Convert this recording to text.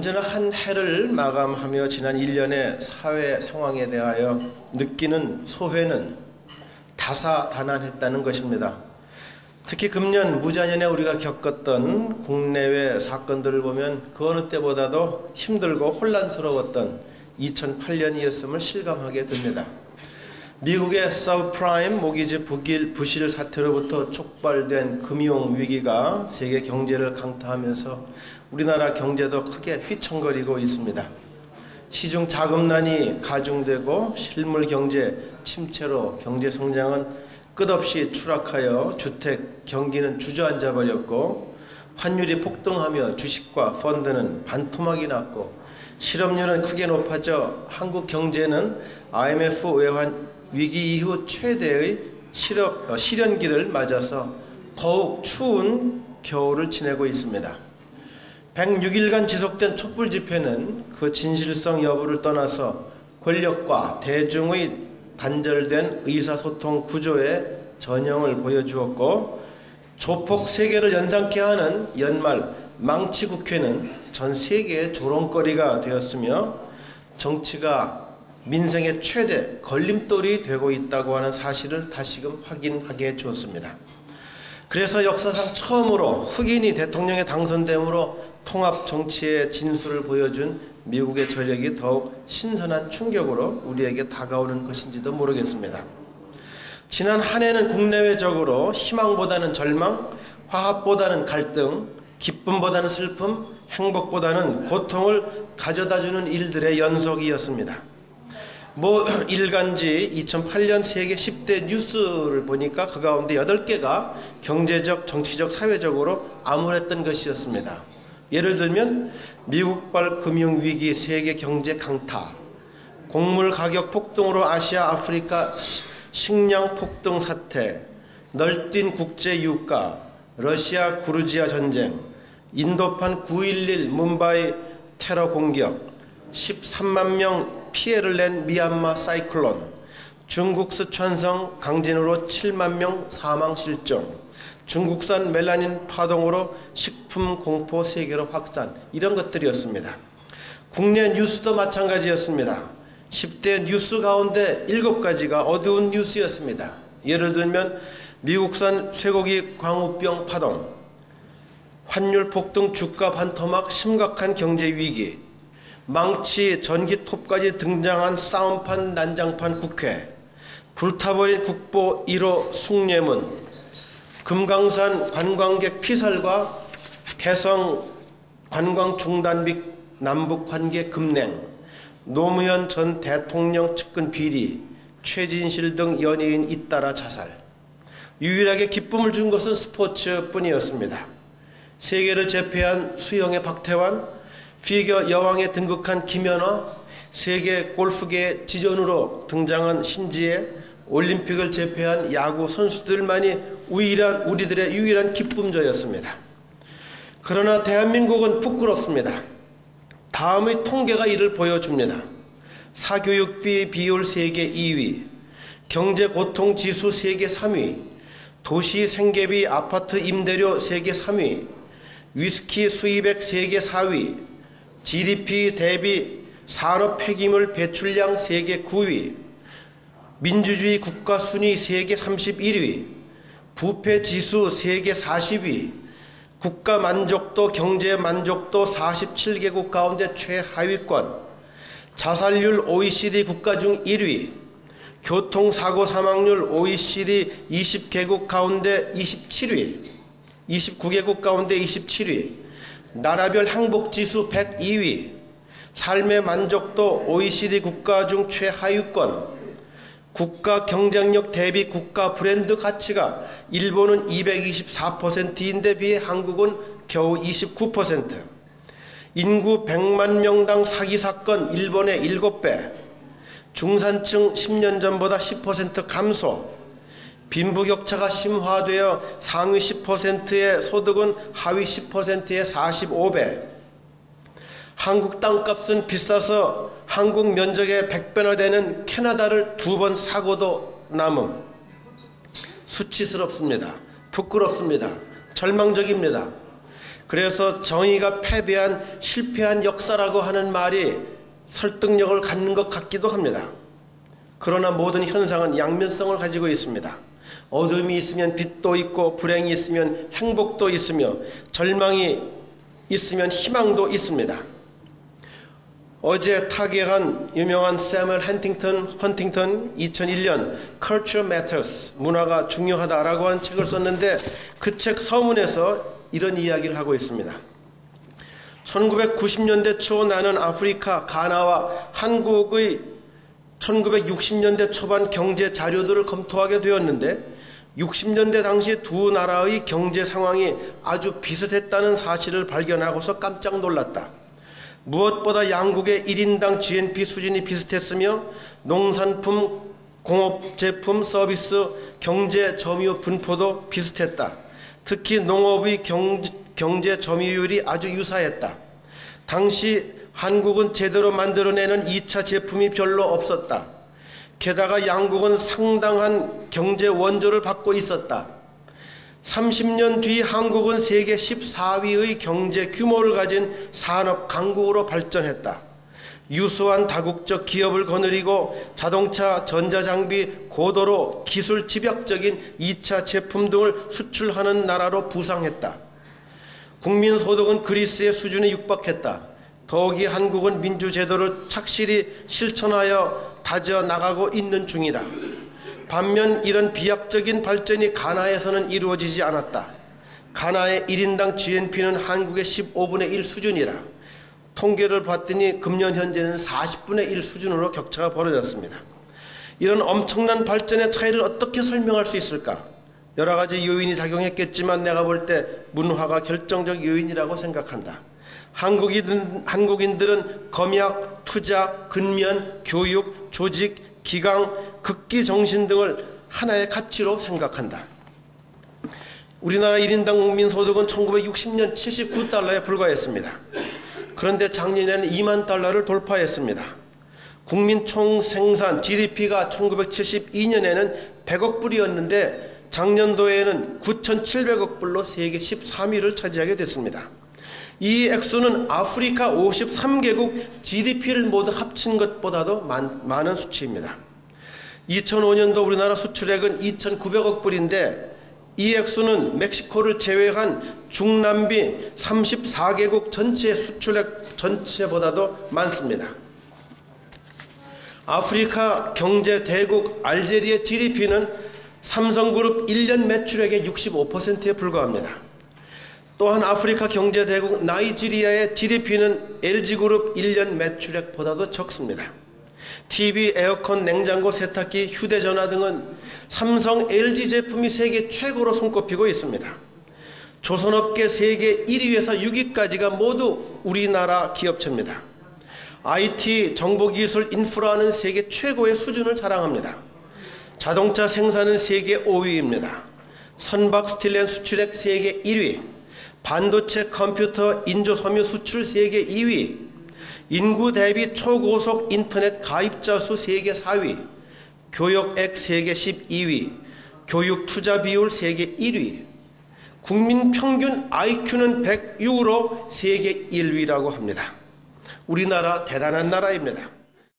언제나 한 해를 마감하며 지난 1년의 사회 상황에 대하여 느끼는 소회는 다사다난했다는 것입니다. 특히 금년 무자년에 우리가 겪었던 국내외 사건들을 보면 그 어느 때보다도 힘들고 혼란스러웠던 2008년이었음을 실감하게 됩니다. 미국의 서브프라임 모기지 부실 사태로부터 촉발된 금융위기가 세계 경제를 강타하면서 우리나라 경제도 크게 휘청거리고 있습니다. 시중 자금난이 가중되고 실물 경제 침체로 경제 성장은 끝없이 추락하여 주택 경기는 주저앉아 버렸고, 환율이 폭등하며 주식과 펀드는 반토막이 났고, 실업률은 크게 높아져 한국 경제는 IMF 외환 위기 이후 최대의 실현기를 맞아서 더욱 추운 겨울을 지내고 있습니다. 106일간 지속된 촛불 집회는 그 진실성 여부를 떠나서 권력과 대중의 단절된 의사소통 구조의 전형을 보여주었고, 조폭 세계를 연상케 하는 연말 망치국회는 전 세계의 조롱거리가 되었으며 정치가 민생의 최대 걸림돌이 되고 있다고 하는 사실을 다시금 확인하게 해주었습니다. 그래서 역사상 처음으로 흑인이 대통령에 당선됨으로 통합 정치의 진수를 보여준 미국의 저력이 더욱 신선한 충격으로 우리에게 다가오는 것인지도 모르겠습니다. 지난 한 해는 국내외적으로 희망보다는 절망, 화합보다는 갈등, 기쁨보다는 슬픔, 행복보다는 고통을 가져다주는 일들의 연속이었습니다. 일간지 2008년 세계 10대 뉴스를 보니까 그 가운데 8개가 경제적, 정치적, 사회적으로 암울했던 것이었습니다. 예를 들면 미국발 금융위기, 세계 경제 강타, 곡물 가격 폭등으로 아시아, 아프리카 식량 폭등 사태, 널뛴 국제 유가, 러시아 그루지아 전쟁, 인도판 9.11 뭄바이 테러 공격, 13만 명 피해를 낸 미얀마 사이클론, 중국 스촨성 강진으로 7만 명 사망 실종, 중국산 멜라닌 파동으로 식품 공포 세계로 확산, 이런 것들이었습니다. 국내 뉴스도 마찬가지였습니다. 10대 뉴스 가운데 7가지가 어두운 뉴스였습니다. 예를 들면 미국산 쇠고기 광우병 파동, 환율 폭등, 주가 반토막, 심각한 경제 위기, 망치, 전기톱까지 등장한 싸움판, 난장판 국회, 불타버린 국보 1호 숭례문, 금강산 관광객 피살과 개성 관광 중단 및 남북 관계 급냉, 노무현 전 대통령 측근 비리, 최진실 등 연예인 잇따라 자살. 유일하게 기쁨을 준 것은 스포츠뿐이었습니다. 세계를 제패한 수영의 박태환, 피겨 여왕에 등극한 김연아, 세계 골프계의 지존으로 등장한 신지혜, 올림픽을 제패한 야구 선수들만이 우리들의 유일한 기쁨조였습니다. 그러나 대한민국은 부끄럽습니다. 다음의 통계가 이를 보여줍니다. 사교육비 비율 세계 2위, 경제고통지수 세계 3위, 도시 생계비 아파트 임대료 세계 3위, 위스키 수입액 세계 4위, GDP 대비 산업 폐기물 배출량 세계 9위, 민주주의 국가 순위 세계 31위, 부패 지수 세계 40위, 국가 만족도, 경제 만족도 47개국 가운데 최하위권, 자살률 OECD 국가 중 1위, 교통사고 사망률 OECD 20개국 가운데 27위, 29개국 가운데 27위, 나라별 행복지수 102위, 삶의 만족도 OECD 국가 중 최하위권, 국가 경쟁력 대비 국가 브랜드 가치가 일본은 224%인데 비해 한국은 겨우 29%, 인구 100만 명당 사기 사건 일본의 7배, 중산층 10년 전보다 10% 감소, 빈부격차가 심화되어 상위 10%의 소득은 하위 10%의 45배, 한국 땅값은 비싸서 한국 면적의 100배나 되는 캐나다를 2번 사고도 남음. 수치스럽습니다. 부끄럽습니다. 절망적입니다. 그래서 정의가 패배한 실패한 역사라고 하는 말이 설득력을 갖는 것 같기도 합니다. 그러나 모든 현상은 양면성을 가지고 있습니다. 어둠이 있으면 빛도 있고 불행이 있으면 행복도 있으며 절망이 있으면 희망도 있습니다. 어제 타계한 유명한 세멀 헌팅턴 2001년 Culture Matters, 문화가 중요하다라고 하는 책을 썼는데 그 책 서문에서 이런 이야기를 하고 있습니다. 1990년대 초 나는 아프리카, 가나와 한국의 1960년대 초반 경제 자료들을 검토하게 되었는데 60년대 당시 두 나라의 경제 상황이 아주 비슷했다는 사실을 발견하고서 깜짝 놀랐다. 무엇보다 양국의 1인당 GNP 수준이 비슷했으며 농산품, 공업제품, 서비스, 경제 점유율 분포도 비슷했다. 특히 농업의 경제 점유율이 아주 유사했다. 당시 한국은 제대로 만들어내는 2차 제품이 별로 없었다. 게다가 양국은 상당한 경제 원조를 받고 있었다. 30년 뒤 한국은 세계 14위의 경제 규모를 가진 산업 강국으로 발전했다. 유수한 다국적 기업을 거느리고 자동차, 전자장비, 고도로 기술 집약적인 2차 제품 등을 수출하는 나라로 부상했다. 국민소득은 그리스의 수준에 육박했다. 더욱이 한국은 민주제도를 착실히 실천하여 다져나가고 있는 중이다. 반면 이런 비약적인 발전이 가나에서는 이루어지지 않았다. 가나의 1인당 GNP는 한국의 15분의 1 수준이라 통계를 봤더니 금년 현재는 40분의 1 수준으로 격차가 벌어졌습니다. 이런 엄청난 발전의 차이를 어떻게 설명할 수 있을까? 여러 가지 요인이 작용했겠지만 내가 볼 때 문화가 결정적 요인이라고 생각한다. 한국인들은 검약, 투자, 근면, 교육, 조직, 기강, 극기 정신 등을 하나의 가치로 생각한다. 우리나라 1인당 국민소득은 1960년 79달러에 불과했습니다. 그런데 작년에는 2만 달러를 돌파했습니다. 국민 총생산 GDP가 1972년에는 100억 불이었는데 작년도에는 9,700억 불로 세계 13위를 차지하게 됐습니다. 이 액수는 아프리카 53개국 GDP를 모두 합친 것보다도 많은 수치입니다. 2005년도 우리나라 수출액은 2,900억 불인데 이 액수는 멕시코를 제외한 중남미 34개국 전체 수출액 전체보다도 많습니다. 아프리카 경제 대국 알제리의 GDP는 삼성그룹 1년 매출액의 65%에 불과합니다. 또한 아프리카 경제 대국 나이지리아의 GDP는 LG그룹 1년 매출액보다도 적습니다. TV, 에어컨, 냉장고, 세탁기, 휴대전화 등은 삼성, LG 제품이 세계 최고로 손꼽히고 있습니다. 조선업계 세계 1위에서 6위까지가 모두 우리나라 기업체입니다. IT, 정보기술, 인프라는 세계 최고의 수준을 자랑합니다. 자동차 생산은 세계 5위입니다. 선박, 스틸렌 수출액 세계 1위, 반도체, 컴퓨터, 인조섬유 수출 세계 2위, 인구 대비 초고속 인터넷 가입자 수 세계 4위, 교역액 세계 12위, 교육 투자 비율 세계 1위, 국민 평균 IQ는 106으로 세계 1위라고 합니다. 우리나라 대단한 나라입니다.